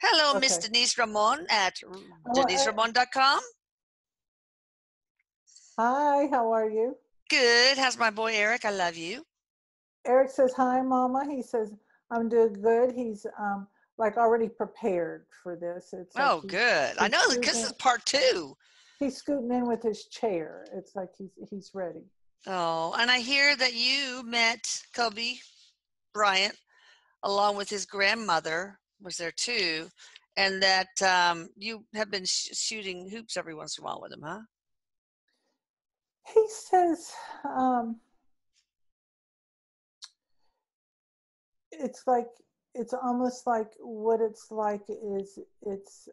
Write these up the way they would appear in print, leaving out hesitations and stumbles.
Hello, Miss Okay. Denise Ramon at Oh, deniseramon.com. hi, how are you? Good. How's my boy Eric? I love you. Eric says, hi, Mama. He says, I'm doing good. He's like already prepared for this. It's like Oh, good. I he's know because this is part two. scooting in with his chair. It's like he's ready. Oh, and I hear that you met Kobe Bryant along with his grandmother was there too, and that you have been shooting hoops every once in a while with him, huh? He says, um, it's like it's almost like what it's like is it's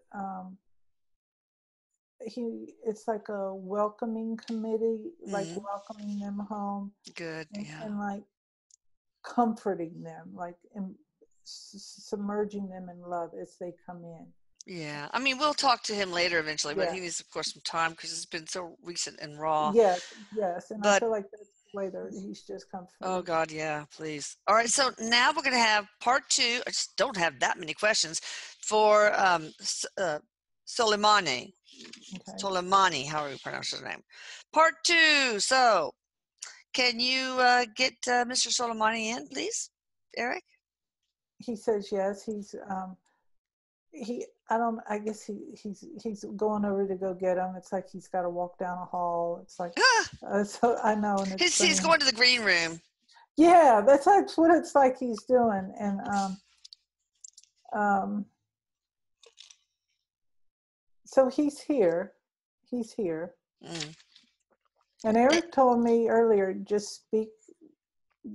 like a welcoming committee, like Mm, welcoming them home good. Yeah. and like comforting them, like submerging them in love as they come in. Yeah. I mean, we'll talk to him later eventually, but Yeah, he needs, of course, some time because it's been so recent and raw. yes, yes, and I But feel like that's the way that he's just oh comforting. God, yeah, please. All right, so now we're going to have part two. I just don't have that many questions for Soleimani. Okay, Soleimani, however you pronounce his name. Part two. So, can you get Mr. Soleimani in, please, Eric? he says yes. He I don't I guess he's going over to go get him. It's like he's got to walk down a hall. It's like Ah, so I know, and it's he's funny. going to the green room. Yeah, that's what it's like he's doing, and um so he's here. He's here. Mm. And Eh, Eric told me earlier, just speak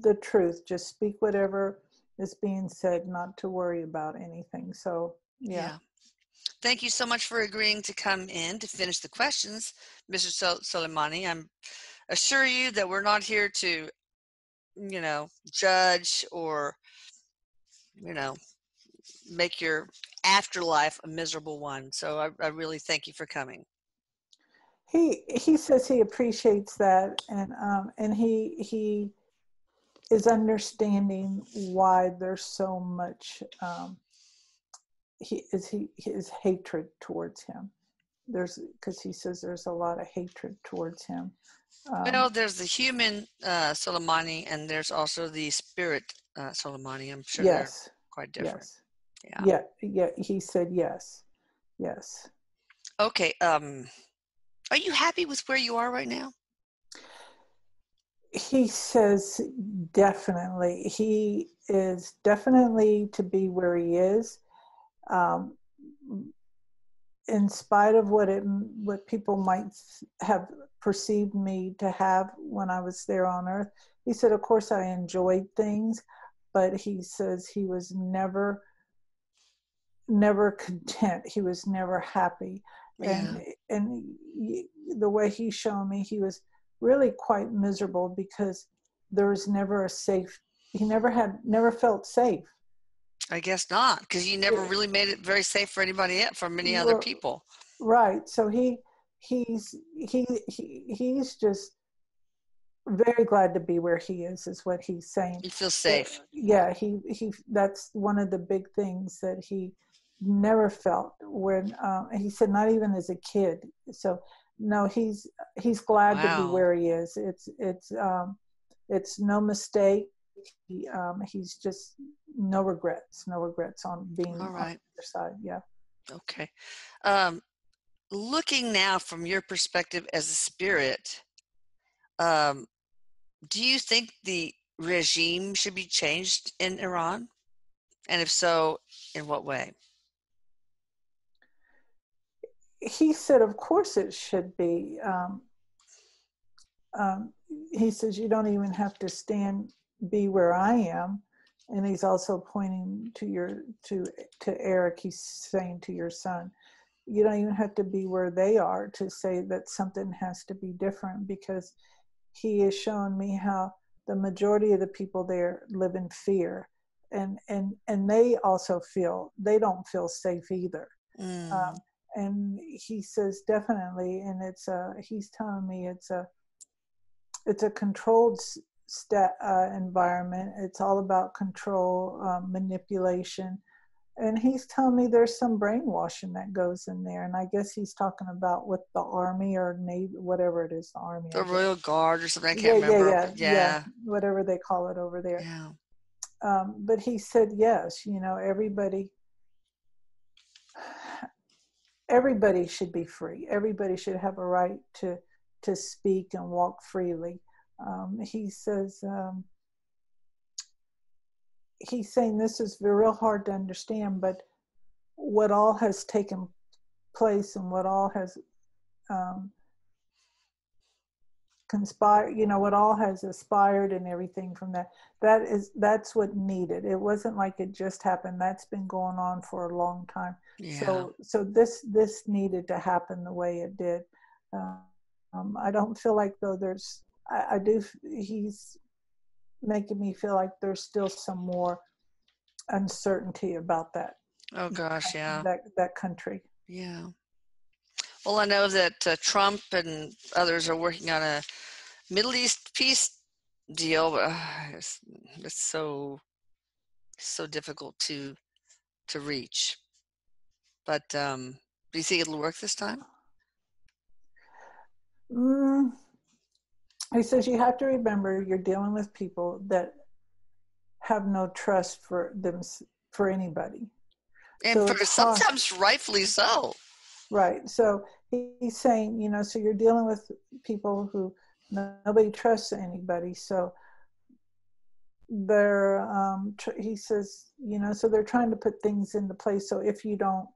the truth, just speak whatever is being said, not to worry about anything. So, yeah. yeah. Thank you so much for agreeing to come in to finish the questions, Mr. Soleimani. I'm assure you that we're not here to, judge or, you know, make your afterlife a miserable one. So I really thank you for coming. He says he appreciates that, and he is understanding why there's so much his hatred towards him. There's because he says there's a lot of hatred towards him. Well, there's the human Soleimani, and there's also the spirit Soleimani. I'm sure they're Yes, quite different. yes, Yeah. yeah, yeah. He said yes, yes. Okay. Are you happy with where you are right now? He says definitely. He is definitely to be where he is. Um, in spite of what people might have perceived me to have when I was there on earth, he said, of course, I enjoyed things, but he says he was never content. He was never happy, Yeah. and the way he's shown me, he was really quite miserable because there was never a safe. He never felt safe. I guess not, because you never really made it very safe for anybody else, for many other people. Right. So he's just very glad to be where he is what he's saying. You feel But safe. yeah, he that's one of the big things that he never felt when he said not even as a kid. So no, he's glad to be Wow. where he is. It's no mistake. He's just no regrets on being All on right. the other side. Yeah. Okay. Um, Looking now from your perspective as a spirit, um, do you think the regime should be changed in Iran? And if so, in what way? He said, of course it should be. Um, he says, you don't even have to be where I am. And he's also pointing to Eric. He's saying to your son, you don't even have to be where they are to say that something has to be different, because he has shown me how the majority of the people there live in fear, and they also they don't feel safe either. Mm, Um, and he says definitely, and he's telling me it's a controlled environment. It's all about control, manipulation. And he's telling me there's some brainwashing that goes in there. And I guess he's talking about with the army or navy, whatever it is, the army, The I guess. Royal Guard or something. I can't Yeah, yeah, remember, yeah, but yeah, yeah, whatever they call it over there. yeah, But he said, yes, everybody should be free. Everybody should have a right to speak and walk freely. He says, he's saying this is real hard to understand, but what all has taken place and what all has um, conspired, what all has aspired and everything from that's what needed. It wasn't like it just happened. That's been going on for a long time. yeah. So this needed to happen the way it did. I don't feel like though I do, he's making me feel like there's still some more uncertainty about Oh gosh, yeah, that country. yeah. Well, I know that Trump and others are working on a Middle East peace deal, but it's so difficult to reach. But do you think it'll work this time? Mm, he says you have to remember you're dealing with people that have no trust for them, for anybody. And So for it's hard, sometimes rightfully so. right? So he's saying, so you're dealing with people who nobody trusts anybody. So they're, he says, so they're trying to put things into place. So if you don't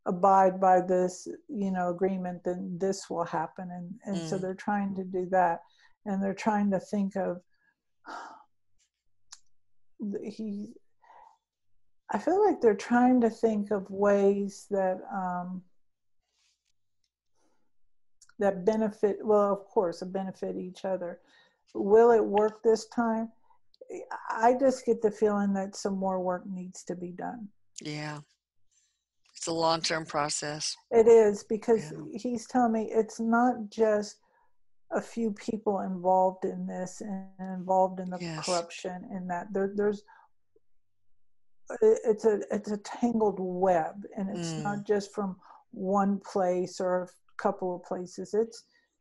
abide by this, agreement, then this will happen. And so Mm, they're trying to do that. And they're trying to think of, he I feel like they're trying to think of ways that benefit, well, of course, benefit each other. Will it work this time? I just get the feeling that some more work needs to be done. yeah, it's a long-term process. It is, because Yeah. he's telling me it's not just a few people involved in this and involved in the Yes. corruption, and that there's it's a tangled web, and it's Mm, not just from one place or a couple of places.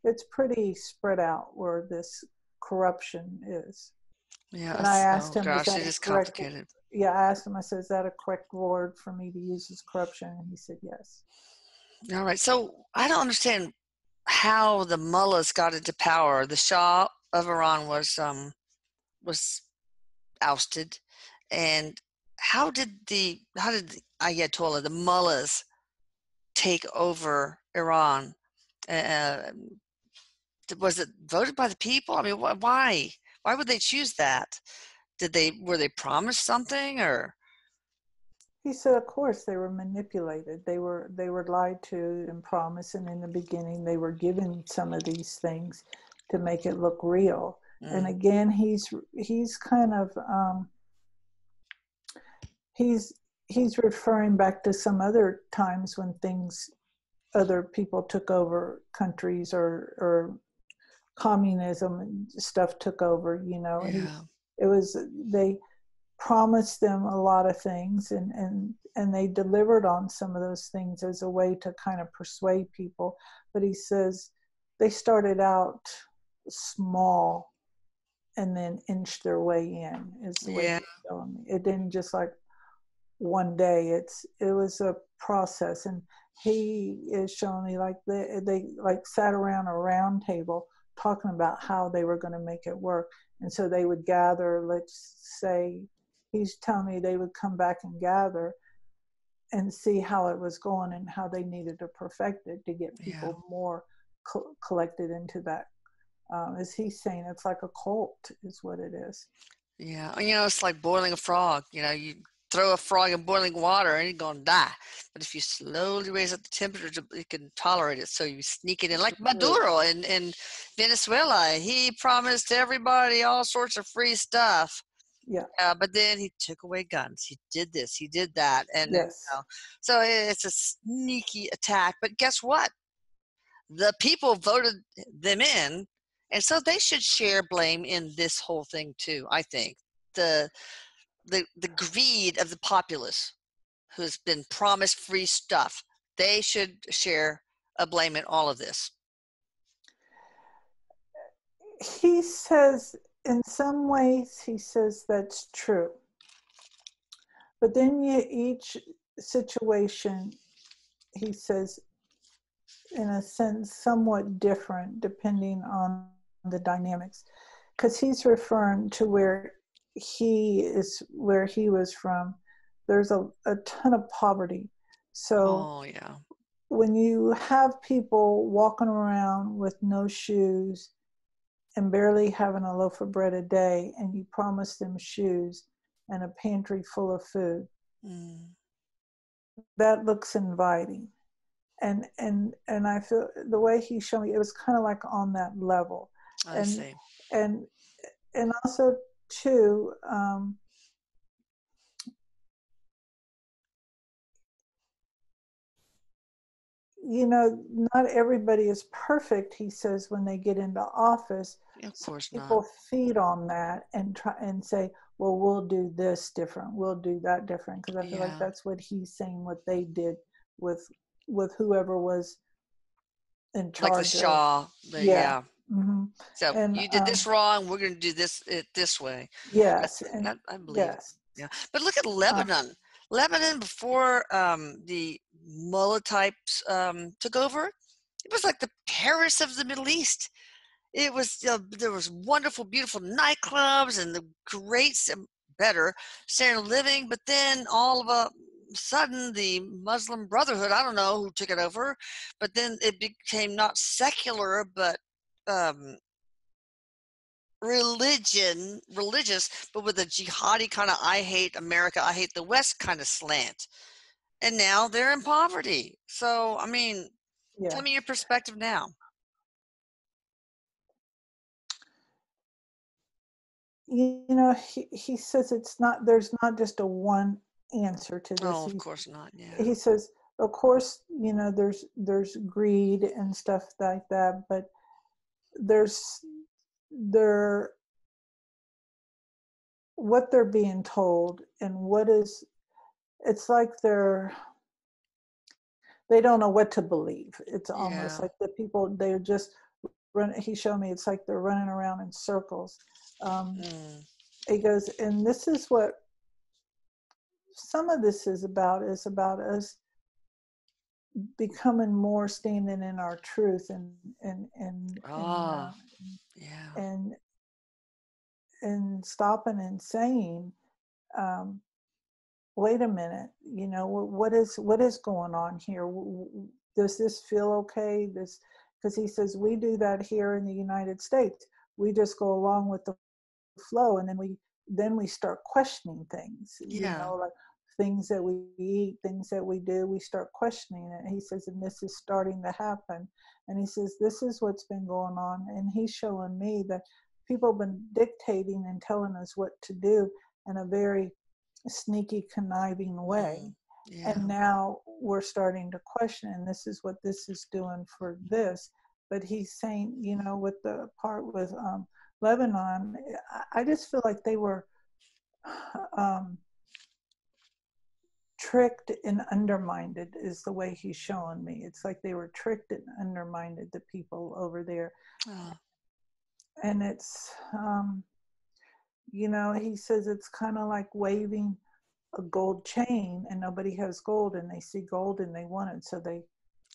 It's pretty spread out where this corruption is. And I yes. asked Oh him, is gosh, that it a is correct? complicated. Yeah, I asked him, I said, is that a correct word for me to use as corruption? And he said yes. All right. So I don't understand how the mullahs got into power. The Shah of Iran was ousted, and how did the Ayatollah, the mullahs, take over Iran? Uh, was it voted by the people? I mean, why? Why would they choose that? Were they promised something or? He said, of course, they were manipulated. They were lied to and promised, and in the beginning, they were given some of these things to make it look real. And Mm, again, he's kind of he's he's referring back to some other times when other people took over countries, or communism and stuff took over. yeah, It was, they promised them a lot of things, and they delivered on some of those things as a way to kind of persuade people. But he says they started out small and then inched their way in, is the way yeah, he's telling me. It didn't just like one day. It was a process. And he is showing me like they like sat around a round table talking about how they were going to make it work. And so they would gather, let's say, he's telling me they would come back and gather and see how it was going and how they needed to perfect it to get yeah, people more collected into that. As he's saying, it's like a cult is what it is. yeah. It's like boiling a frog. You throw a frog in boiling water and it's gonna die. But if you slowly raise up the temperature, it can tolerate it. So you sneak it in, like Maduro in Venezuela. He promised everybody all sorts of free stuff. Yeah. But then he took away guns. He did this. He did that, and Yes. so it's a sneaky attack. But guess what? The people voted them in, and so they should share blame in this whole thing too. I think the the greed of the populace who's been promised free stuff. They should share a blame in all of this. He says, in some ways, he says that's true. But then each situation, he says, in a sense, somewhat different depending on the dynamics. Because he's referring to where he was from. There's a ton of poverty. So Oh yeah. when you have people walking around with no shoes and barely having a loaf of bread a day, and you promise them shoes and a pantry full of food, that looks inviting. And I feel the way he showed me, it was kind of like on that level. I and see. and and also too, not everybody is perfect, he says, when they get into office. Of Some course not. people feed on that and try and say, well, we'll do this different, we'll do that different, because I feel like Yeah. that's what he's saying, what they did with whoever was in Like the charge of. Shaw. Yeah. Yeah. Hmm. So And you did this wrong. We're going to do this it this way. yes, and I believe. yes. Yeah. But look at uh, Lebanon. Lebanon before the mullah types took over. It was like the Paris of the Middle East. It was there was wonderful, beautiful nightclubs and the great, better standard of living. But then all of a sudden, the Muslim Brotherhood, I don't know who took it over, but then it became not secular but um, religious, but with a jihadi kind of I hate America, I hate the West kind of slant. And now they're in poverty. So I mean, yeah. tell me your perspective now. He says there's not just a one answer to this. Oh, of course not. Yeah. He says, of course, there's greed and stuff like that, but there's they're what they're being told, and it's like they don't know what to believe. It's almost Yeah. like the people, they're just he showed me, it's like they're running around in circles. um, Mm, he goes, and this is what some of this is about us becoming more standing in our truth, ah, yeah. and and stopping and saying, um, wait a minute, what is going on here? Does this feel okay? This, because he says we do that here in the United States. We just go along with the flow, and then we start questioning things, Yeah. like things that we eat, things that we do, we start questioning it. He says, and this is starting to happen. And he says, this is what's been going on. And he's showing me that people have been dictating and telling us what to do in a very sneaky, conniving way. And Yeah. now we're starting to question, and this is what this is doing for this. But he's saying, with the part with Lebanon, I just feel like they were um, tricked and undermined, is the way he's showing me. It's like they were tricked and undermined, the people over there. Oh, And it's, he says it's kind of like waving a gold chain and nobody has gold, and they see gold and they want it. So they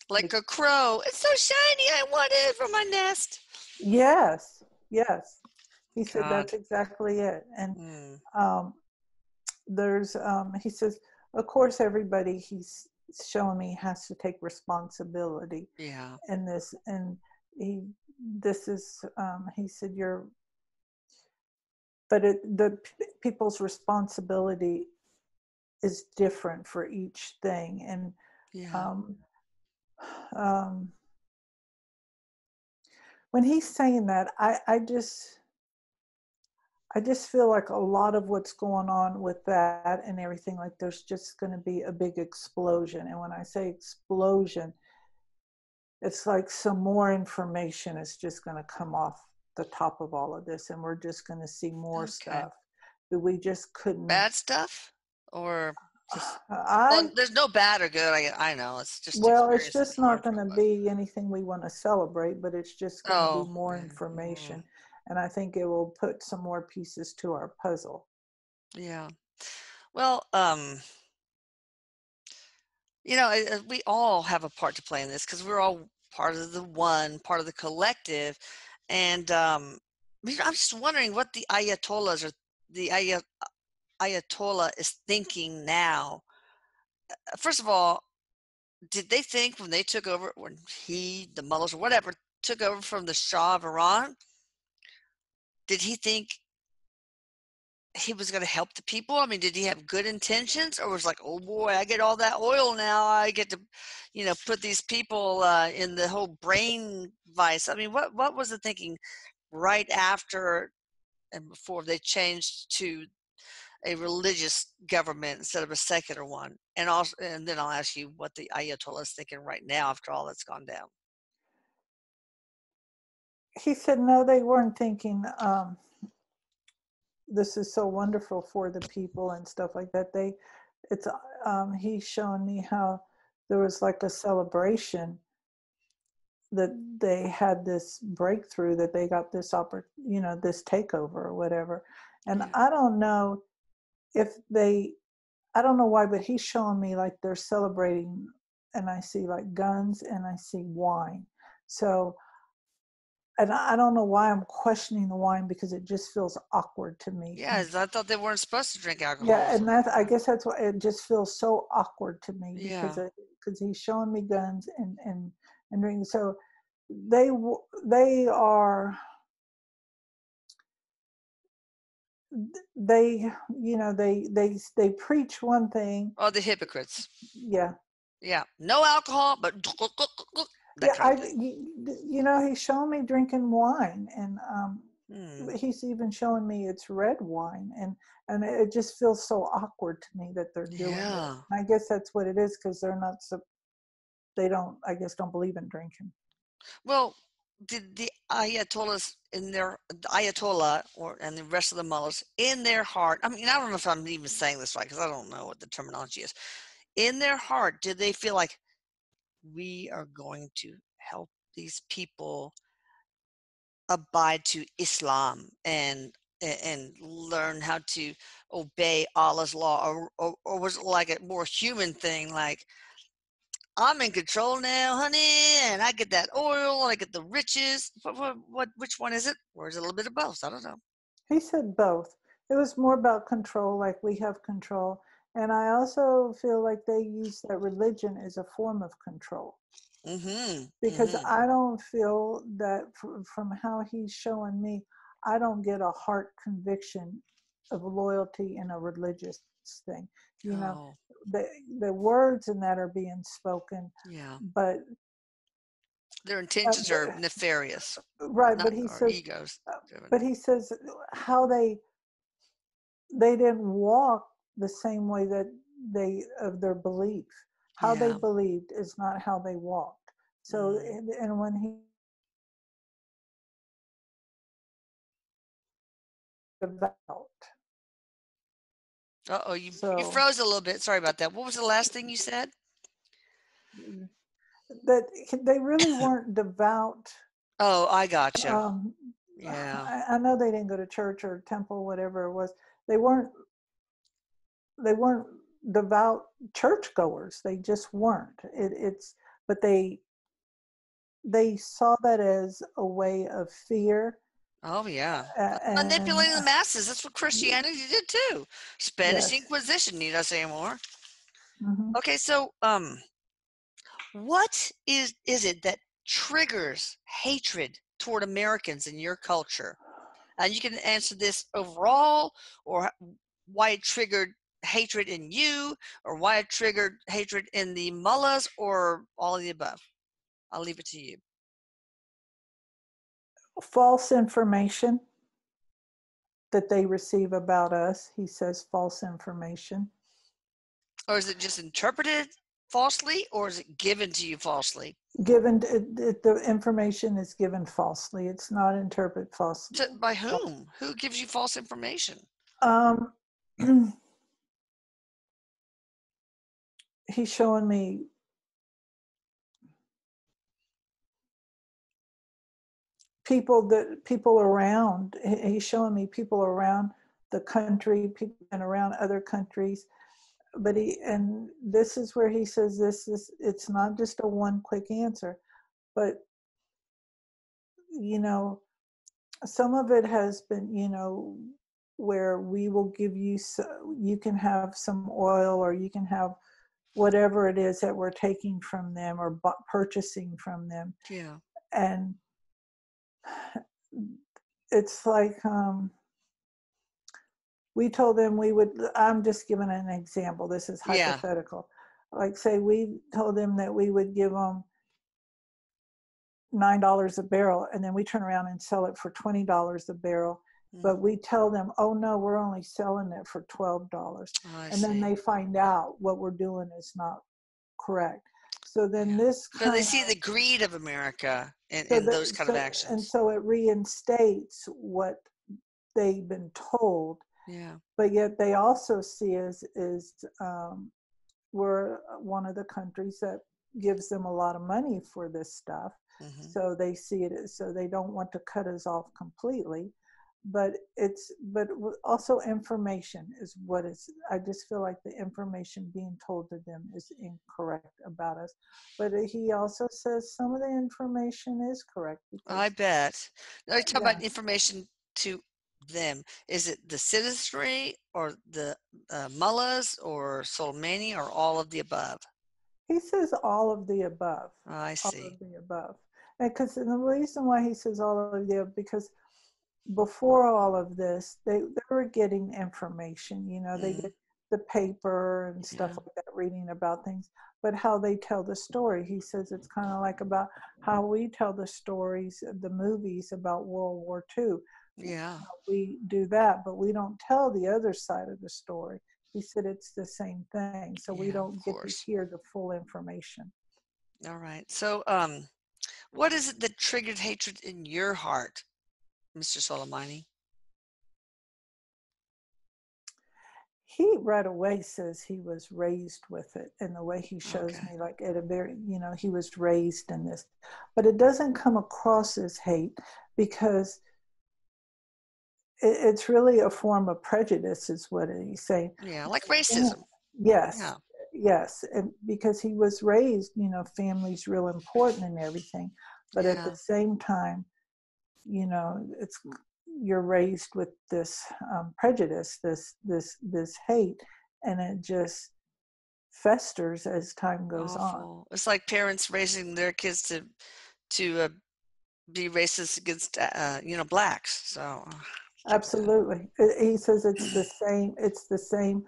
like a crow. It's so shiny. I want it for my nest. yes, yes. He said God. that's exactly it. And Mm, um, he says, of course, everybody he's showing me has to take responsibility yeah. in this. And he, this is, he said, the people's responsibility is different for each thing. And Yeah. um, um, when he's saying that, I just feel like a lot of what's going on with that and everything, like there's just going to be a big explosion. And when I say explosion, it's like some more information is just going to come off the top of all of this, and we're just going to see more Okay. stuff. but we just couldn't. Bad stuff? Or just, well, I there's no bad or good. I know. It's just Well, it's experience and just not hard. going to be anything we want to celebrate, but it's just going to be Oh, more mm, information. And I think it will put some more pieces to our puzzle. yeah. Well, we all have a part to play in this because we're all part of the one, part of the collective. And I'm just wondering what the Ayatollahs or the Ayatollah is thinking now. First of all, did they think when they took over, when the mullahs or whatever, took over from the Shah of Iran, did he think he was going to help the people? I mean, did he have good intentions, or was like, oh boy, I get all that oil now, I get to, put these people in the whole brain vice? I mean, what was the thinking right after and before they changed to a religious government instead of a secular one? And also, and then I'll ask you what the Ayatollah is thinking right now after all that's gone down. He said, no, they weren't thinking, this is so wonderful for the people and stuff like that. He's showing me how there was like a celebration that they had this breakthrough, that they got this this takeover or whatever. And Yeah. I don't know if they, I don't know why, but he's showing me like they're celebrating, and I see like guns and I see wine. So, and I don't know why I'm questioning the wine, because it just feels awkward to me. Yeah, I thought they weren't supposed to drink alcohol Yeah, or and something that, like I that. guess that's why it just feels so awkward to me, Yeah. because he's showing me guns and drinking. So they are, they they preach one thing. Oh, the hypocrites. Yeah. Yeah. No alcohol, but that Yeah, kind of thing. he's showing me drinking wine, and Hmm. he's even showing me it's red wine, and it just feels so awkward to me that they're doing it. Yeah. And I guess that's what it is, because they're not so, they don't, I guess, don't believe in drinking. Well, did the Ayatollahs the Ayatollah and the rest of the mullahs in their heart, I mean, I don't know if I'm even saying this right because I don't know what the terminology is. In their heart, did they feel like we are going to help these people abide to Islam and learn how to obey Allah's law, or was it like a more human thing, like I'm in control now, honey, and I get that oil and I get the riches? Which one is it? Or is it a little bit of both? I don't know. He said both. It was more about control, like we have control. And I also feel like they use that religion as a form of control, Mm-hmm. because Mm-hmm. I don't feel that, from how he's showing me, I don't get a heart conviction of loyalty in a religious thing. You know, Oh, the the words in that are being spoken, yeah. but Their uh, intentions are nefarious, right. not But he or says, egos driven. but he says how they didn't walk the same way that they, of their belief. How they Yeah. believed is not how they walked. So, Mm. and when he devout, Uh-oh, you so froze a little bit. Sorry about that. What was the last thing you said? that they really weren't devout. Oh, I gotcha. Um, Yeah. I know they didn't go to church or temple, whatever it was. They weren't. They weren't devout churchgoers. They just weren't. But they saw that as a way of fear, Oh, yeah. and Manipulating the masses. That's what Christianity did too. Spanish yes. Inquisition. Need I say more? Hmm. Okay, so what is it that triggers hatred toward Americans in your culture? And you can answer this overall, or why it triggered hatred in you, or why it triggered hatred in the mullahs, or all of the above. I'll leave it to you. False information that they receive about us. He says false information. Or is it just interpreted falsely, or is it given to you falsely? Given the information is given falsely. It's not interpreted falsely. By whom? Who gives you false information? Um, he's showing me people around. He's showing me people around the country, people and around other countries. But and this is where he says it's not just a one quick answer, but you know, some of it has been, where we will give you, you can have some oil, or you can have whatever it is that we're taking from them or purchasing from them. Yeah. And it's like, we told them we would, I'm just giving an example, this is Yeah. hypothetical. Like, say we told them that we would give them $9 a barrel, and then we turn around and sell it for $20 a barrel. But we tell them, oh no, we're only selling it for $12. Oh, I And then see. they find out what we're doing is not correct. So then Yeah. this So they kind see of, the greed of America so in those that, kind of so, and actions. so it reinstates what they've been told. Yeah. But yet they also see us as, we're one of the countries that gives them a lot of money for this stuff. Hmm. So they see it as, so they don't want to cut us off completely. But but also information is what is, I just feel like the information being told to them is incorrect about us. But he also says some of the information is correct I because, bet. Now, you talk yeah, about information to them. Is it the citizenry or the mullahs or Soleimani or all of the above? he says all of the above, Oh, I all see. of the above. And because the reason why he says all of the above, because before all of this, they were getting information, they Mm, get the paper and stuff yeah. like that, reading about things. But how they tell the story, he says it's kind of like about how we tell the stories, the movies about World War II. Yeah. We do that, but we don't tell the other side of the story. He said it's the same thing, so we Yeah, of don't get to course. hear the full information. All right. So, what is it that triggered hatred in your heart, Mr. Soleimani? He right away says he was raised with it, and the way he shows Okay. me, like, at a very, he was raised in this, but it doesn't come across as hate, because it's really a form of prejudice is what he's saying. Yeah, like racism. Yes, Yeah. yes, and because he was raised, family's real important and everything, but at the Yeah. same time, it's, you're raised with this, prejudice, this hate, and it just festers as time goes on. Awful. It's like parents raising their kids to be racist against blacks. So too bad. Absolutely. He says it's the same. It's the same.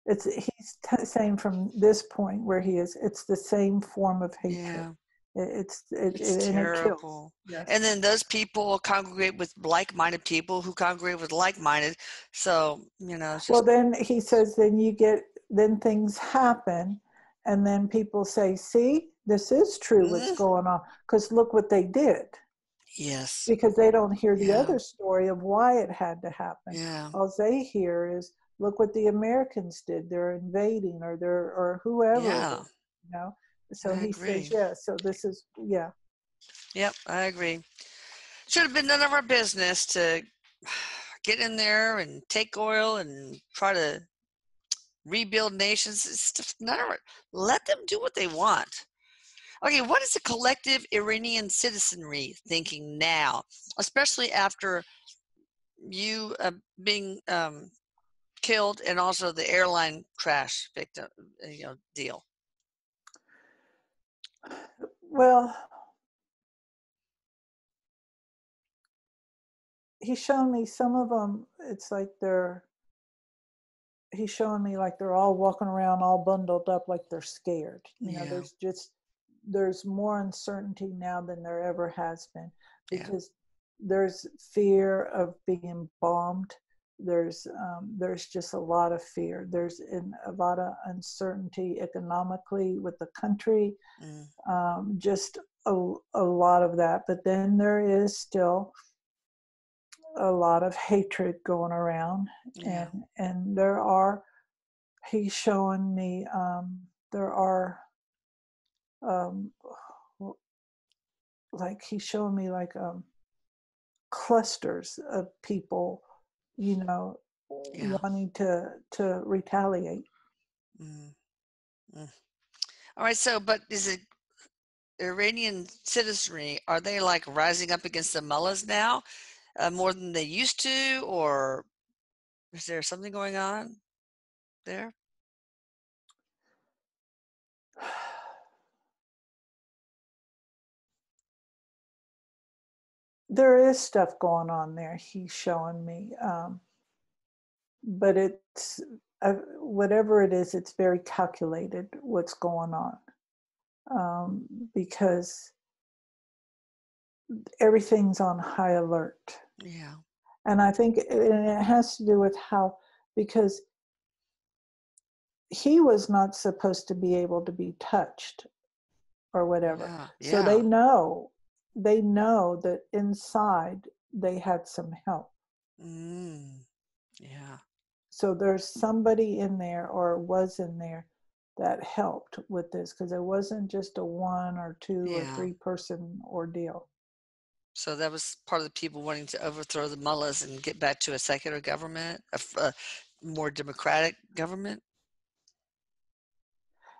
He's saying from this point where he is, it's the same form of hatred. Yeah, it's And it kills. terrible. And Yes. then those people congregate with like-minded people who congregate with like-minded. So, it's Well, just, then he says, then things happen, and then people say, see, this is true what's mm, going on, because look what they did. yes. Because they don't hear the Yeah. other story of why it had to happen. Yeah. All they hear is, look what the Americans did. They're invading, or whoever it Yeah. is, you know. So I he says, agree. yeah. So this is, yeah, Yep, I agree. Should have been none of our business to get in there and take oil and try to rebuild nations. It's just none of it. Let them do what they want. Okay, what is the collective Iranian citizenry thinking now, especially after you being killed and also the airline crash victim, deal? well, he's shown me some of them. It's like he's showing me like they're all walking around all bundled up like they're scared. Yeah, There's more uncertainty now than there ever has been, yeah, because there's fear of being bombed. There's just a lot of fear. There's a lot of uncertainty economically with the country, mm, just a lot of that. But then there is still a lot of hatred going around, Yeah. and he's showing me there are um, like he's showing me like clusters of people, you know, Yeah. wanting to retaliate. Mm, mm. All right. So, but is it Iranian citizenry? Are they like rising up against the mullahs now more than they used to, or is there something going on there? There is stuff going on there. He's showing me, but whatever it is. It's very calculated what's going on, because everything's on high alert. Yeah. And I think it has to do with how, because he was not supposed to be able to be touched or whatever. Yeah. So Yeah. they know that inside they had some help. Mm, yeah. So there's somebody in there, or was in there, that helped with this, because it wasn't just a one or two or Yeah. three person ordeal. So that was part of the people wanting to overthrow the mullahs and get back to a secular government, a more democratic government.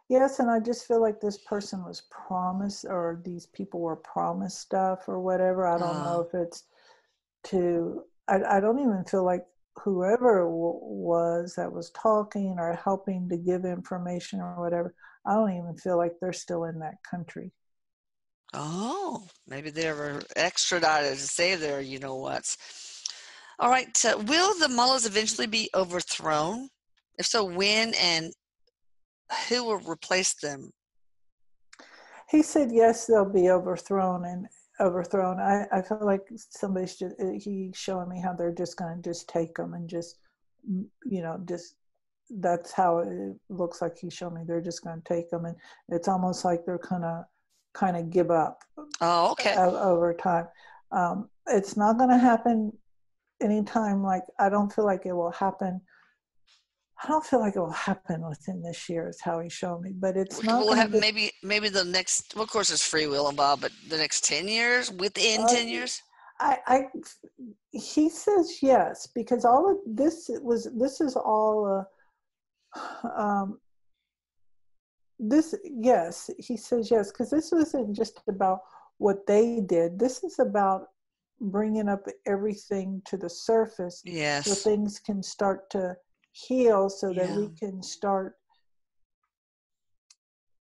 Yes, and I just feel like this person was promised, or these people were promised stuff or whatever. I don't know Uh, if it's I don't even feel like whoever was that was talking or helping to give information or whatever, I don't even feel like they're still in that country. oh, maybe they were extradited to save their you know what's. All right. So will the mullahs eventually be overthrown? If so, when and who will replace them? He said yes, they'll be overthrown and overthrown. I feel like somebody's just he's showing me how they're just going to just take them and just just that's how it looks like he's showing me. They're just going to take them, and it's almost like they're gonna kind of give up Oh, okay. over time. It's not going to happen anytime. Like I don't feel like it will happen. I don't feel like it will happen within this year. Is how he showed me, but it's not Will it going happen to just. maybe the next, well, of course, there's free will involved, but the next 10 years, within Uh, 10 years? I he says yes, because all of this is all um, this yes, he says yes, because this wasn't just about what they did. This is about bringing up everything to the surface so Yes. things can start to heal, so that Yeah. we can start,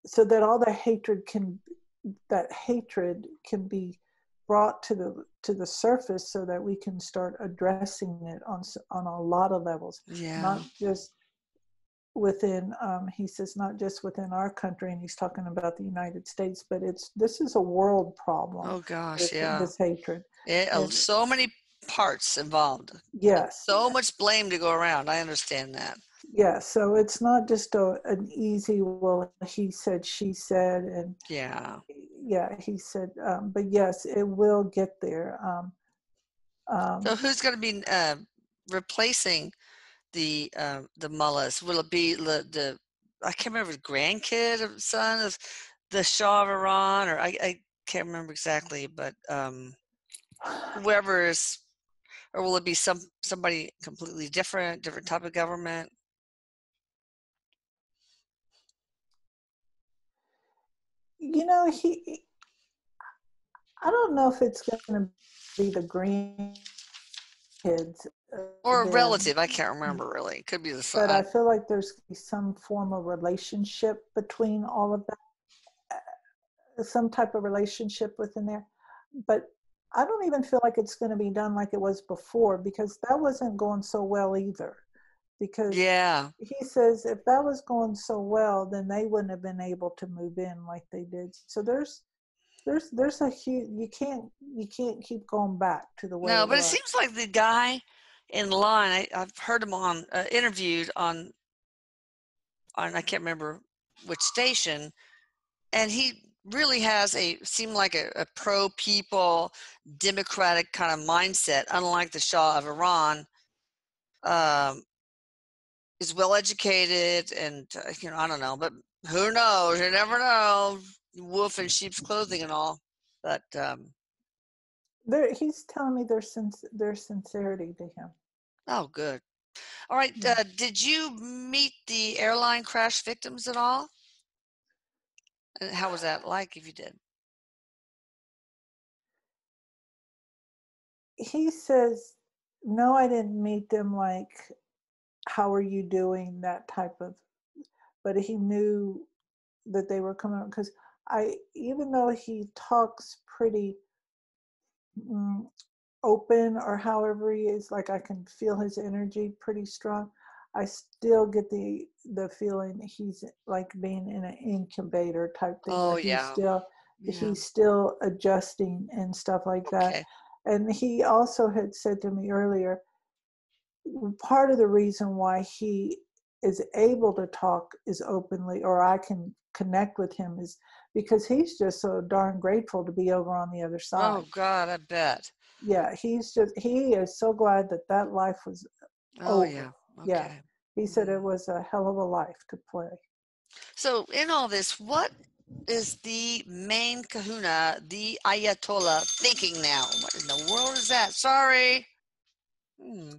so that all the hatred can, that hatred can be brought to the surface, so that we can start addressing it on a lot of levels, Yeah. not just within he says not just within our country, and he's talking about the United States, but this is a world problem, Oh gosh, this yeah. hatred. And So many parts involved. yes, So much blame to go around. I understand that. yes, so it's not just an easy, well, he said, she said, and Yeah. yeah, he said, but yes, it will get there. So um, who's going to be replacing the mullahs? Will it be the I can't remember, the grandkid or son of the Shah of Iran, or I can't remember exactly, but whoever is, or will it be somebody completely different type of government? he, I don't know if it's going to be the grandkids Or a again, relative, I can't remember really. It could be the but I son. feel like there's some form of relationship between all of that, some type of relationship within there. But I don't even feel like it's going to be done like it was before, because that wasn't going so well either. Because Yeah. he says if that was going so well, then they wouldn't have been able to move in like they did. So there's a huge, you can't keep going back to the way No, it but it was. seems like the guy in line, I've heard him on interviewed on I can't remember which station, and he really has seemed like a pro-people, democratic kind of mindset, unlike the Shah of Iran. Um, is well educated, and I don't know, but who knows? You never know. Wolf in sheep's clothing and all. But He's telling me there's sincerity to him. oh, good. All right. Yeah. Did you meet the airline crash victims at all? And how was that like if you did? He says, no, I didn't meet them, like, how are you doing, that type of, but he knew that they were coming up, because even though he talks pretty mm, open, or however he is, like, I can feel his energy pretty strong, I still get the feeling he's like being in an incubator type thing, Oh, where yeah. Yeah. he's still adjusting and stuff like that. Okay. And he also had said to me earlier, part of the reason why he is able to talk as openly, or I can connect with him, is because he's just so darn grateful to be over on the other Oh, side. God, I bet. Yeah, he is so glad that life was Oh, over. yeah. Yeah, Okay. he said it Mm. was a hell of a life to play. So, in all this, what is the main kahuna, the Ayatollah, thinking now? What in the world is that? Sorry. Hmm.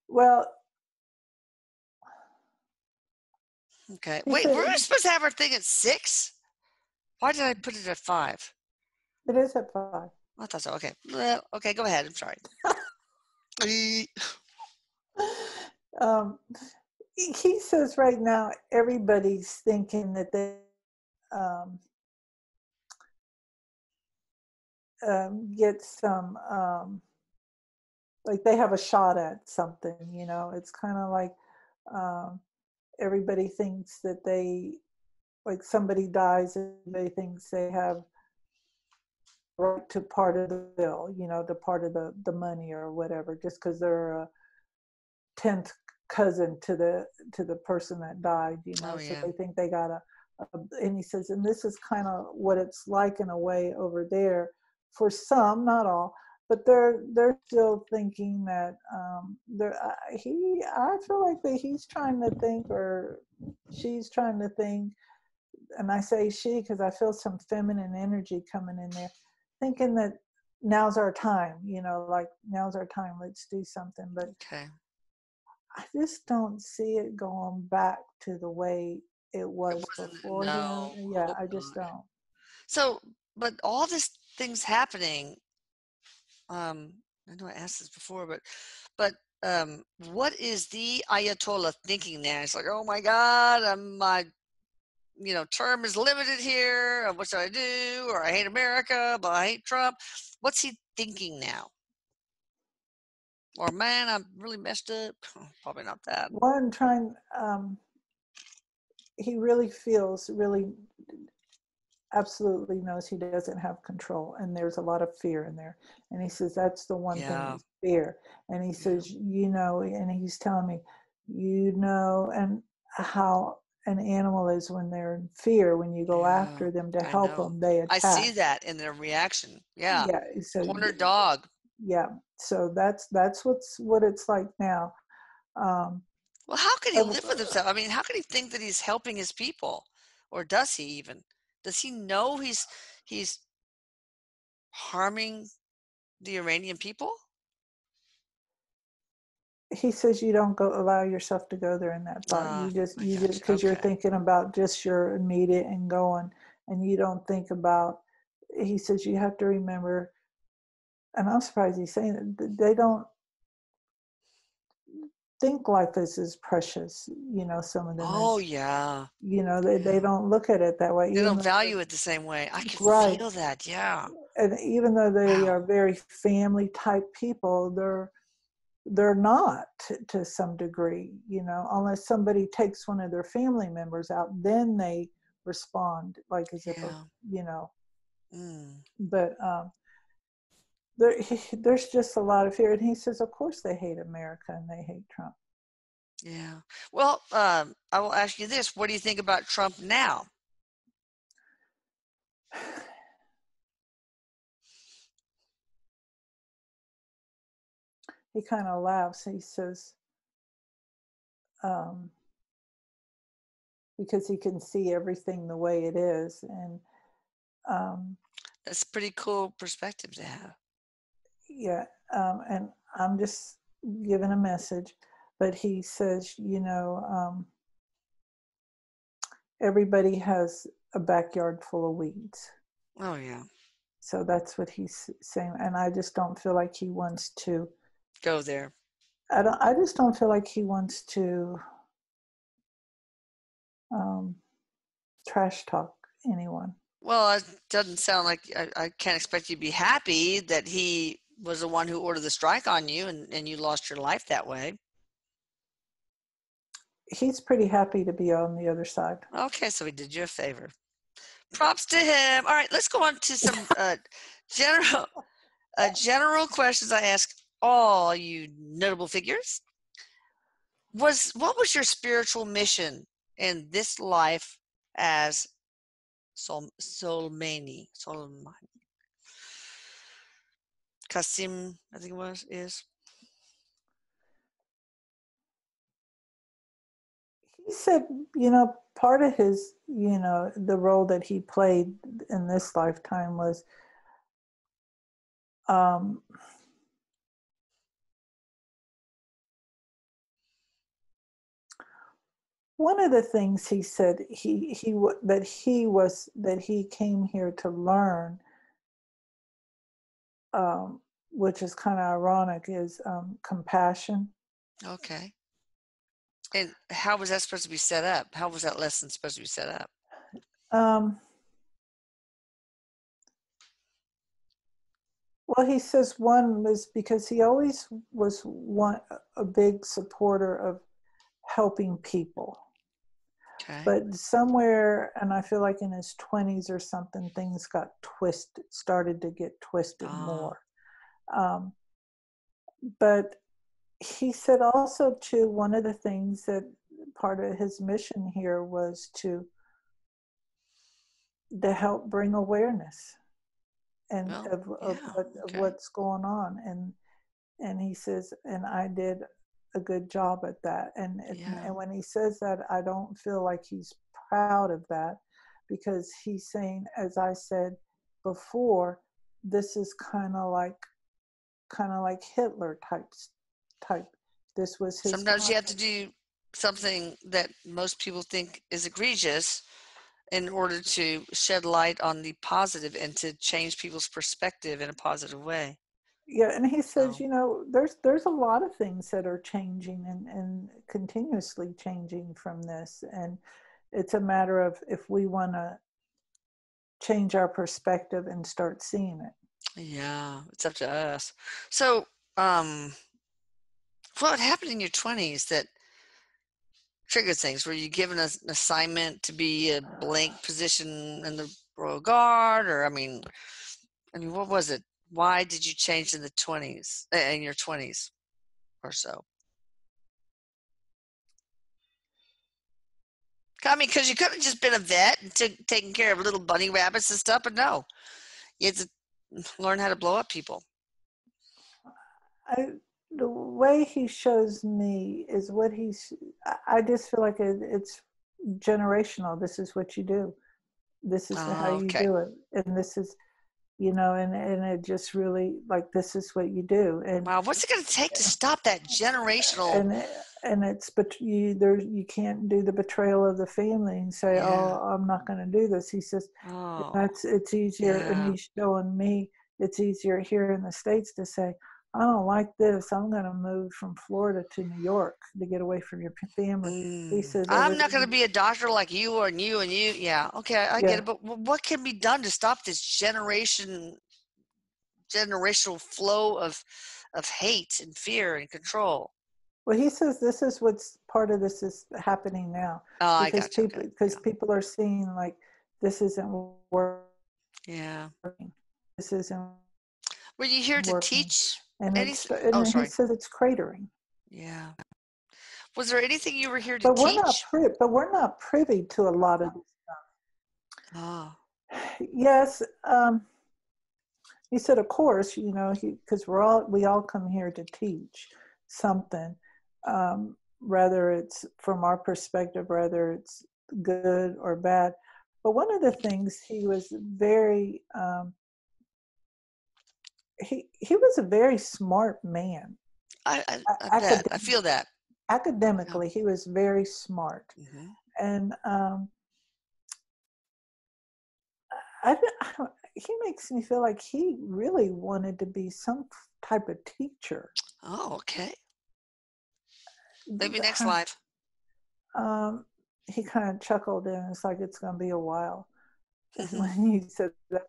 Well, Okay. he Wait, said were we supposed to have our thing at 6? Why did I put it at 5? it is at 5. I thought so. Okay. Well, okay, go ahead. I'm sorry. um, he says right now everybody's thinking that they um, get some like they have a shot at something. It's kind of like um, everybody thinks that like somebody dies and they thinks they have right to part of the bill, to part of the money or whatever, just because they're a 10th cousin to the person that died, Oh, so yeah. they think they got and he says, and this is kind of what it's like in a way over there for some, not all, but they're still thinking that I feel like that he's trying to think, or she's trying to think, and I say she because I feel some feminine energy coming in there, thinking that now's our time, like now's our time, let's do something. But Okay. I just don't see it going back to the way it It was wasn't, beforehand. no, Yeah, hope I just not. don't. So, but all this things happening, I know I asked this before, but what is the Ayatollah thinking now? It's like, oh my God, my term is limited here. What should I do? Or I hate America, but I hate Trump. What's he thinking now? Or man, I'm really messed up. Probably not that. One trying, he really feels really absolutely knows he doesn't have control, and there's a lot of fear in there. And he says that's the one thing, Yeah, is fear. And he yeah, says, and he's telling me, and how an animal is when they're in fear, when you go yeah. after them to I help know. them, they I see attack. that in their reaction. Yeah, Yeah, so cornered dog. yeah, so that's what it's like now. um Well, how can he I've- live with himself? I mean, how can he think that he's helping his people? Or does he even? Does he know he's harming the Iranian people? he says you don't go allow yourself to go there in that thought. Ah, I You got just, you. because you're Okay. thinking about just your immediate and going, and you don't think about, he says you have to remember, and I'm surprised he's saying that they don't think life is as precious, some of them Oh, is, yeah. they Yeah. don't look at it that way, They even don't though value it the same way. I can right. feel that. Yeah. And even though they Wow. are very family type people, they're not to some degree, unless somebody takes one of their family members out, then they respond like as if Yeah. you know Mm. but there's just a lot of fear. And he says of course they hate America and they hate Trump. Yeah. Well, I will ask you this. What do you think about Trump now? He kind of laughs. He says, um, because he can see everything the way it is. And um, That's a pretty cool perspective to have. yeah, and I'm just giving a message. But he says, everybody has a backyard full of weeds. Oh, yeah. So that's what he's saying. And I just don't feel like he wants to. Go there. I just don't feel like he wants to um, trash talk anyone. Well, it doesn't sound like I can't expect you to be happy that he was the one who ordered the strike on you and you lost your life that way. He's pretty happy to be on the other side. Okay, so he did you a favor. Props to him. All right, let's go on to some general general questions I ask all you notable figures. What was your spiritual mission in this life as Soleimani? Qassem, I think it is. He said, part of his, the role that he played in this lifetime was um, one of the things he said that he came here to learn, um, which is kind of ironic, is compassion. Okay. And how was that supposed to be set up? How was that lesson supposed to be set up? Um, well, he says one was because he always was a big supporter of helping people. Okay. But somewhere, and I feel like in his 20s or something, things started to get twisted Oh, more. Um, but he said also, too, one of the things that part of his mission here was to help bring awareness and well, of yeah. of Okay. what's going on. And he says, and I did a good job at that. Yeah. And when he says that, I don't feel like he's proud of that, because he's saying, as I said before, this is kind of like Hitler type. This was his Sometimes you time. have to do something that most people think is egregious in order to shed light on the positive and to change people's perspective in a positive way. Yeah, and he says, So, there's a lot of things that are changing and continuously changing from this, and it's a matter of if we want to change our perspective and start seeing it. yeah, it's up to us. So, um, what happened in your 20s that triggered things? Were you given an assignment to be a blank position in the Royal Guard, or I mean, what was it? Why did you change in the 20s, in your 20s or so? I mean, because you could have just been a vet and taking care of little bunny rabbits and stuff, but no, you had to learn how to blow up people. I, the way he shows me is what I just feel like it's generational. This is what you do. This is how Oh, you okay. do it. And this is, and it just really, like, this is what you do. Wow, what's it going to take to stop that generational? And and it's, but you can't do the betrayal of the family and say, Yeah. oh, I'm not going to do this. He says, Oh, it's easier, and yeah. he's showing me it's easier here in the States to say, I don't like this, I'm going to move from Florida to New York to get away from your family. He says over I'm not there, going to be a doctor like you or you and you. Yeah. Okay, I get yeah. it. But what can be done to stop this generational flow of hate and fear and control? Well, he says this is what's part of this is happening now, Oh, I got you. Okay. because Yeah. people are seeing, like, this isn't working, Yeah. this isn't Were you here to working, teach and anything? Oh, and he sorry. says it's cratering. Yeah. Was there anything you were here to But teach? we're not privy to a lot of this Oh, stuff. Yes, he said, of course, because we all come here to teach something, whether it's from our perspective, whether it's good or bad. But one of the things he was very he was a very smart man. I bet. I Academic, feel that. Yeah. academically, he was very smart, Hmm. and I, he makes me feel like he really wanted to be some type of teacher. Oh, okay. Maybe next life. Um, he kind of chuckled, and it's like it's going to be a while. Is when he said that.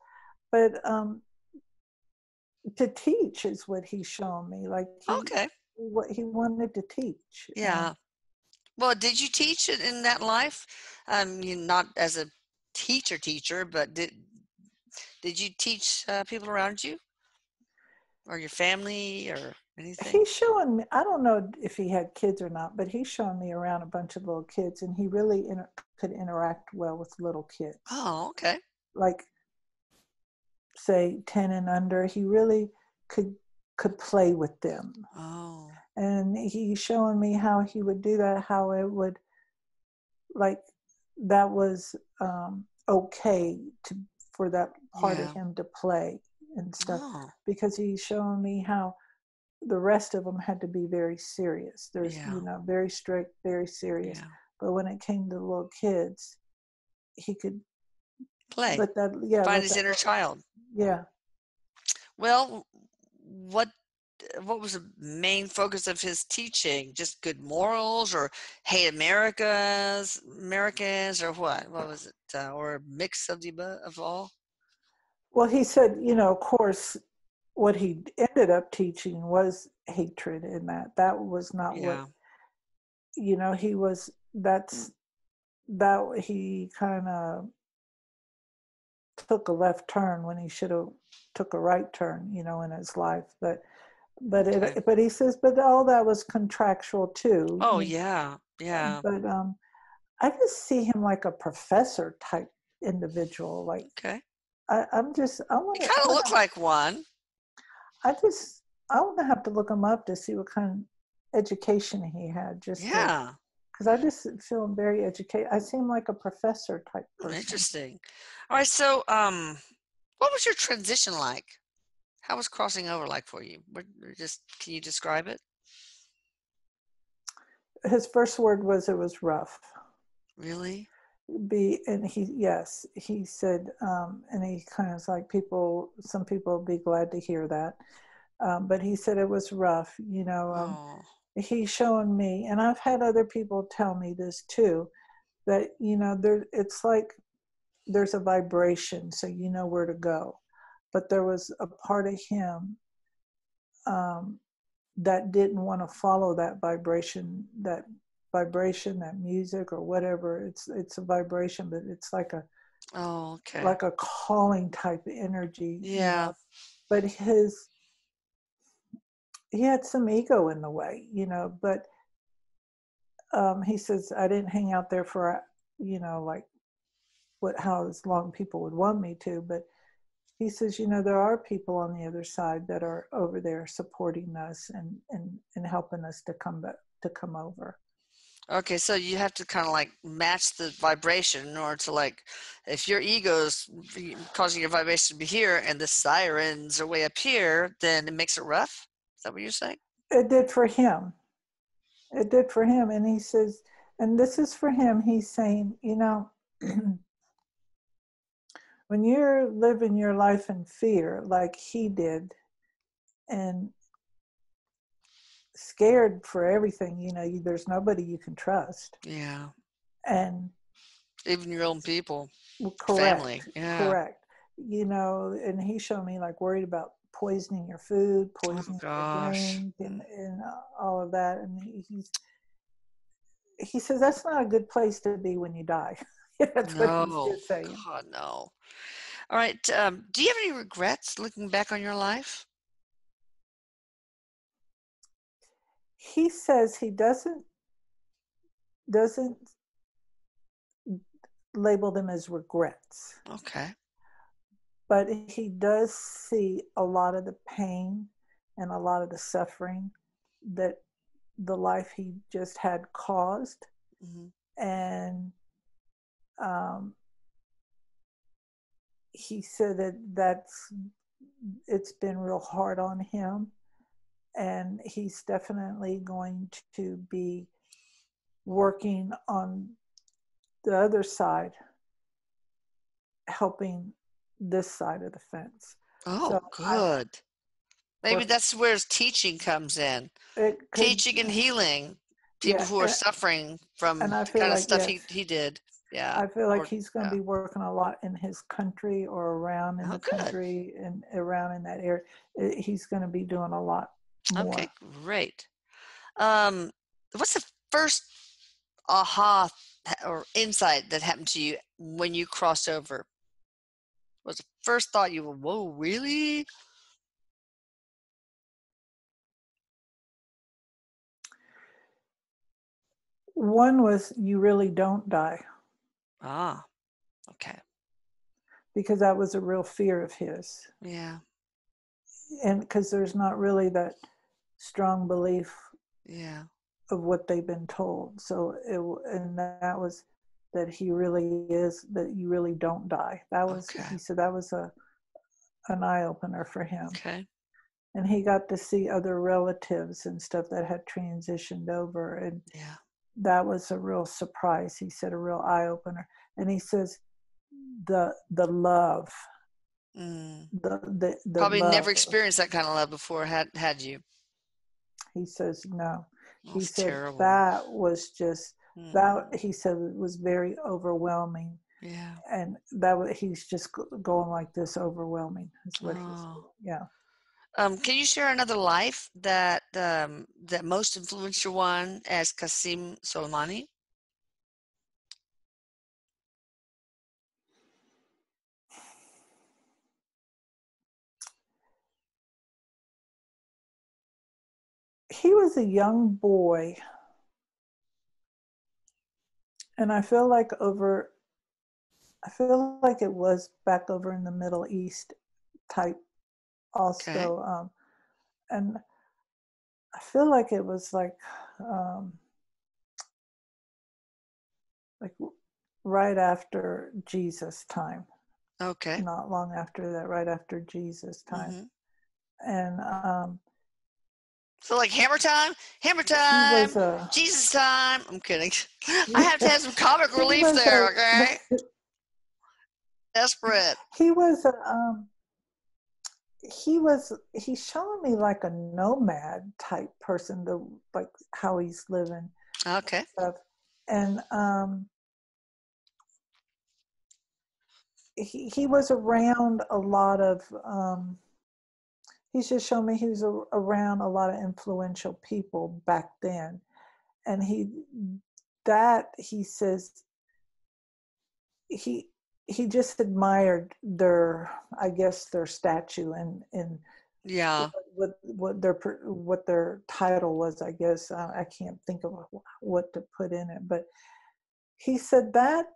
But to teach is what he's shown me. Like Okay. what he wanted to teach, and Yeah. Well, did you teach it in that life? You not as a teacher, but did you teach people around you or your family or anything? he's showing me. I don't know if he had kids or not, but he's showing me around a bunch of little kids, and he really could interact well with little kids. Oh, okay. Like say 10 and under, he really could play with them. Oh, And he's showing me how he would do that, how it would like that was okay to for that part of yeah. him to play and stuff, Oh, because he's showing me how the rest of them had to be very serious. There's yeah. very strict, very serious, Yeah. but when it came to little kids, he could Play. let that, yeah, Find let his that, inner child. yeah. Well, what what was the main focus of his teaching? Just good morals or hate Americans or what? What was it? Or a mix of the of all? Well, he said, of course, what he ended up teaching was hatred, and that was not what, Yeah. he was. That's that he kind of took a left turn when he should have took a right turn, in his life. Okay. But he says, but all that was contractual too. Oh, yeah. Yeah. But I just see him like a professor type individual. Like Okay. I'm just He kind of looked like one. I just I want to have to look him up to see what kind of education he had, just to Yeah. because I just feel him very educated. I seem like a professor type person. Interesting. All right. So, what was your transition like? How was crossing over like for you? Just can you describe it? His first word was it was rough. Really? And he said, and he kind of like some people will be glad to hear that, but he said it was rough. Oh, He's showing me, and I've had other people tell me this too, that it's like there's a vibration, so you know where to go. But there was a part of him um, that didn't want to follow that music or whatever. It's a vibration, but it's oh, okay. like a calling type energy, Yeah. but he had some ego in the way, but he says I didn't hang out there for like how as long people would want me to, but he says, there are people on the other side that are over there supporting us and helping us to come back, to come over. Okay, so you have to kind of like match the vibration in order to like, if your ego's causing your vibration to be here and the sirens are way up here, then it makes it rough. Is that what you're saying? It did for him. It did for him. And he says, and this is for him, he's saying, when you're living your life in fear like he did and scared for everything, there's nobody you can trust. Yeah. And Even your own people, family. correct, Yeah. correct. And he showed me like worried about poisoning your food, Oh poisoning your gosh. drink, and all of that. And he says that's not a good place to be when you die. That's what he's No. just saying. God, no. All right. Do you have any regrets looking back on your life? He says he doesn't. doesn't label them as regrets, Okay. but he does see a lot of the pain and a lot of the suffering that the life he just had caused. Hmm. And um, he said that it's been real hard on him, and he's definitely going to be working on the other side, helping this side of the fence. Oh, So I good. Maybe what that's where his teaching comes in. it could, Teaching and healing people yeah, who are suffering and from I the feel kind of like, stuff yes, he did. Yeah. I feel like Or he's going to yeah. be working a lot in his country or around in Oh, the good. country and around in that area. He's going to be doing a lot Okay, more. great. Um, what's the first aha or insight that happened to you when you crossed over? Was the first thought you were, whoa, really? One was you really don't die, Ah, okay. because that was a real fear of his. Yeah, And because there's not really that strong belief yeah. of what they've been told. So and that was that he really is, that you really don't die. That was, Okay, he said, that was an eye opener for him. okay. And he got to see other relatives and stuff that had transitioned over, and Yeah. that was a real surprise. He said, a real eye opener. And he says the love, Mm. the Probably never love. experienced that kind of love before, had you? He says no. He That's said terrible. that was just, that, Mm. he said it was very overwhelming. Yeah. And that was, he's just going like this, overwhelming is what he said. Oh. Yeah. Can you share another life that that most influenced your one as Qasim Soleimani? He was a young boy, and I feel like it was back over in the Middle East type Okay. also. And I feel like it was um, like right after Jesus time, Okay. not long after that, right after Jesus time. Hmm. And So like hammer he was time, a Jesus time. I'm kidding. I have to yeah, have some comic he relief was there, a okay? Desperate. he was a he's showing me like a nomad type person, the like how he's living Okay. stuff. And he was around a lot of he's just shown me he was around a lot of influential people back then. And he says he he just admired their, I guess, their statue, and Yeah. what their title was. I guess I can't think of what to put in it, but he said that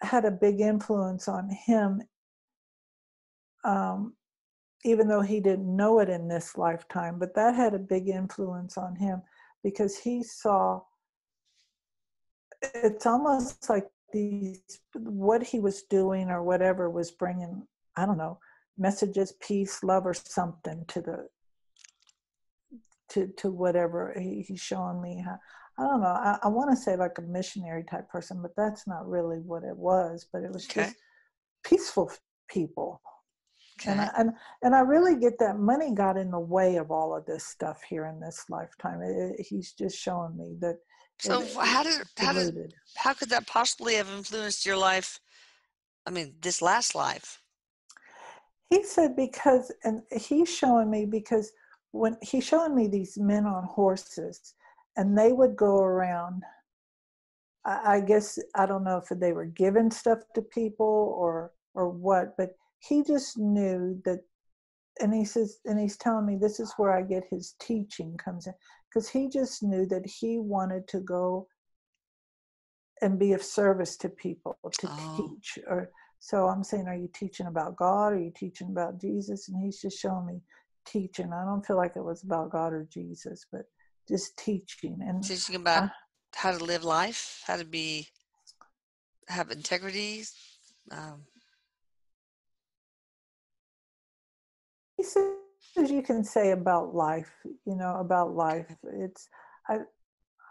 had a big influence on him, um, even though he didn't know it in this lifetime. But that had a big influence on him because he saw, it's almost like these, what he was doing or whatever was bringing, I don't know, messages, peace, love, or something to the to whatever he's showing me. I don't know. I want to say like a missionary type person, but that's not really what it was. But it was Okay. just peaceful people. And Okay. I really get that money got in the way of all of this stuff here in this lifetime. He's just showing me that So it diluted. how could that possibly have influenced your life? I mean, this last life. He said because, and he's showing me because when he's showing me these men on horses, and they would go around. I guess I don't know if they were giving stuff to people or what, but he just knew that. And he says, and he's telling me this is where I get his teaching comes in, because he just knew that he wanted to go and be of service to people, to Oh, teach. Or so I'm saying, are you teaching about God? Are you teaching about Jesus? And he's just showing me teaching. I don't feel like it was about God or Jesus, but just teaching. And teaching about I, how to live life, how to have integrity. Um, he says you can say about life, about life. okay. It's I,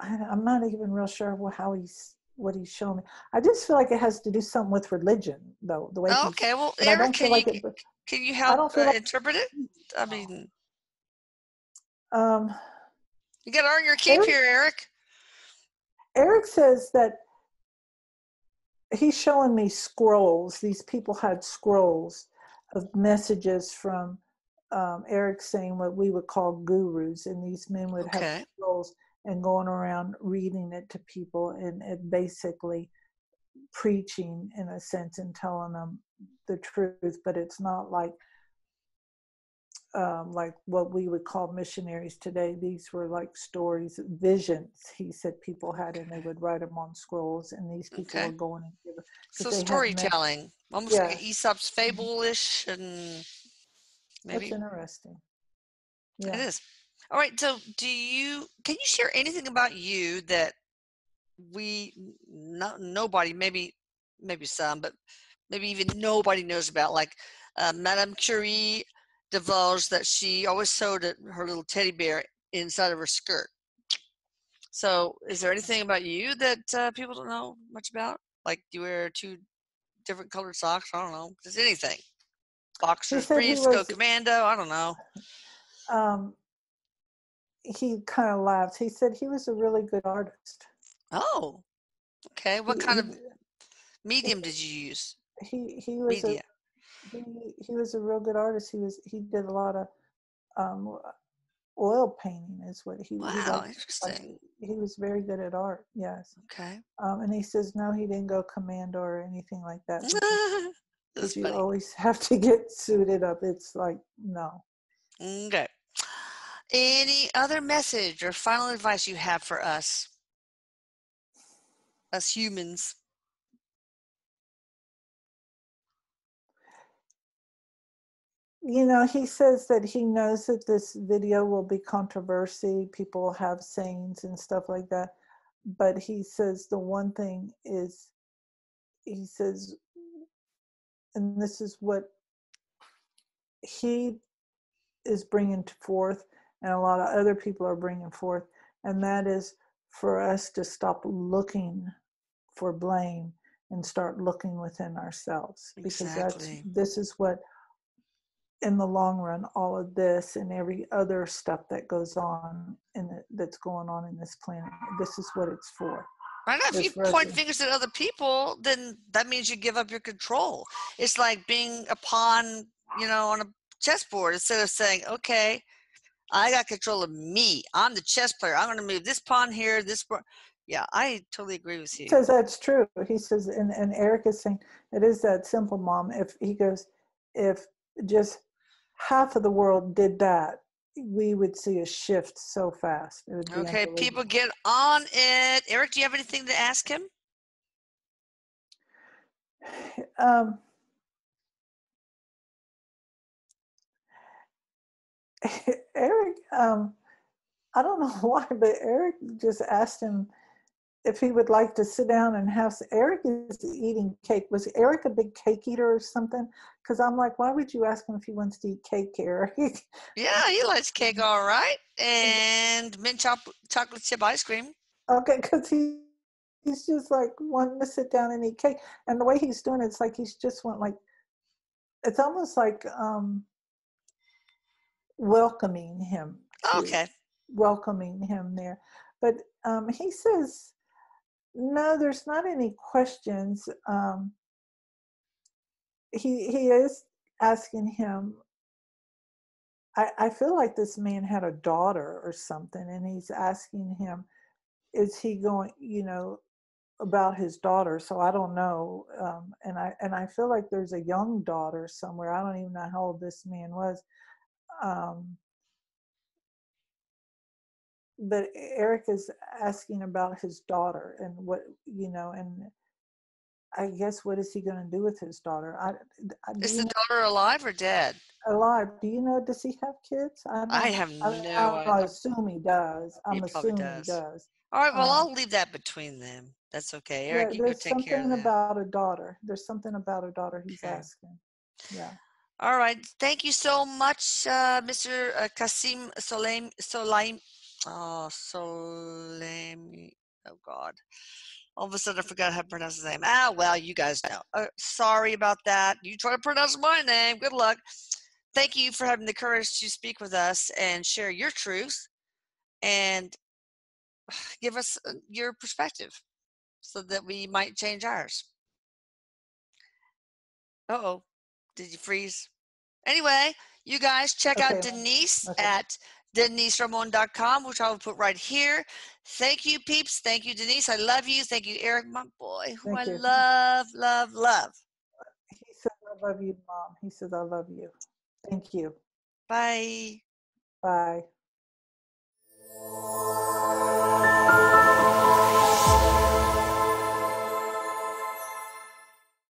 I'm not even real sure how he's what he's showing me. I just feel like it has to do something with religion, though, the way Oh, he's. okay. Well, But I Eric, don't feel like it. can you I help don't feel like. interpret it? I mean, Um, you got to earn your keep Eric, here, Eric. Eric says that he's showing me scrolls. These people had scrolls of messages from Eric saying what we would call gurus, and these men would have Okay. scrolls and going around reading it to people and basically preaching in a sense and telling them the truth. But it's not like what we would call missionaries today. These were like stories, visions. He said people had, and they would write them on scrolls, and these people Okay. were going and giving because So they had storytelling, almost like an Yes, Aesop's fable-ish, and that's maybe interesting. it Yeah. is. All right. So, can you share anything about you that nobody, maybe some, but maybe even nobody knows about? Like Madame Curie divulged that she always sewed her little teddy bear inside of her skirt. So, is there anything about you that people don't know much about? Like you wear two different colored socks? I don't know. Just anything. He Boxers, said he briefs, go was, commando. I don't know. um, he kind of laughs. He said he was a really good artist. Oh, okay. What kind He, of medium did you use? he was a, Media. he was a real good artist. He did a lot of, um, oil painting is what he Wow, liked. Like interesting. he was very good at art. Yes. Okay. And he says, no, he didn't go commando or anything like that because That's you funny. always have to get suited up. It's like, no. Okay. Any other message or final advice you have for us humans? He says that he knows that this video will be controversy. People have sayings and stuff like that. But he says the one thing is, he says, and this is what he is bringing forth, and a lot of other people are bringing forth, and that is for us to stop looking for blame and start looking within ourselves, because Exactly. this is what, in the long run, all of this and every other stuff that goes on that's going on in this planet, this is what it's for. Right now, if It's you for us. point fingers at other people, then that means you give up your control. It's like being a pawn, on a chessboard instead of saying, okay, I got control of me. I'm the chess player. I'm going to move this pawn here, this pawn. Yeah, I totally agree with He you. says that's true. He says, and Erik is saying it is that simple, Mom. If he goes, if just half of the world did that, we would see a shift so fast. It would be Okay, people unbelievable. get on it. Erik, do you have anything to ask him? Um, Erik, I don't know why, but Erik just asked him if he would like to sit down and have. Erik is eating cake. Was Erik a big cake eater or something? Because I'm like, why would you ask him if he wants to eat cake, Erik? Yeah, he likes cake, all right. And mint chocolate chip ice cream. Okay, because he's just like wanting to sit down and eat cake, and the way he's doing it's like he's just want like, it's almost like welcoming him to Okay. welcoming him there. But he says no, there's not any questions. He is asking him. I feel like this man had a daughter or something, and he's asking him, is he going, about his daughter? So I don't know. And I feel like there's a young daughter somewhere. I don't even know how old this man was. Um, but Erik is asking about his daughter and what, and I guess what is he going to do with his daughter? Do Is you the know, daughter alive or dead? alive? Do you know? Does he have kids? I I don't. have I mean, no I idea. assume he does. He I'm probably assuming he does. does. All right, well, Um, I'll leave that between them. That's okay. yeah, Erik, you go there's take care of something that. about a daughter. There's something about a daughter he's Okay. asking. Yeah. All right. Thank you so much, Mr. Qassem Soleimani. Oh, God. All of a sudden, I forgot how to pronounce his name. Ah, well, you guys know. Sorry about that. You try to pronounce my name. Good luck. Thank you for having the courage to speak with us and share your truth and give us your perspective so that we might change ours. Uh-oh. Did you freeze? Anyway, you guys check out Okay. Denise Okay. at deniseramon.com, which I will put right here. Thank you, peeps. Thank you, Denise. I love you. Thank you, Erik, my boy, who I Thank you. love, love, love. He says, I love you, Mom. He says, I love you. Thank you. Bye. Bye.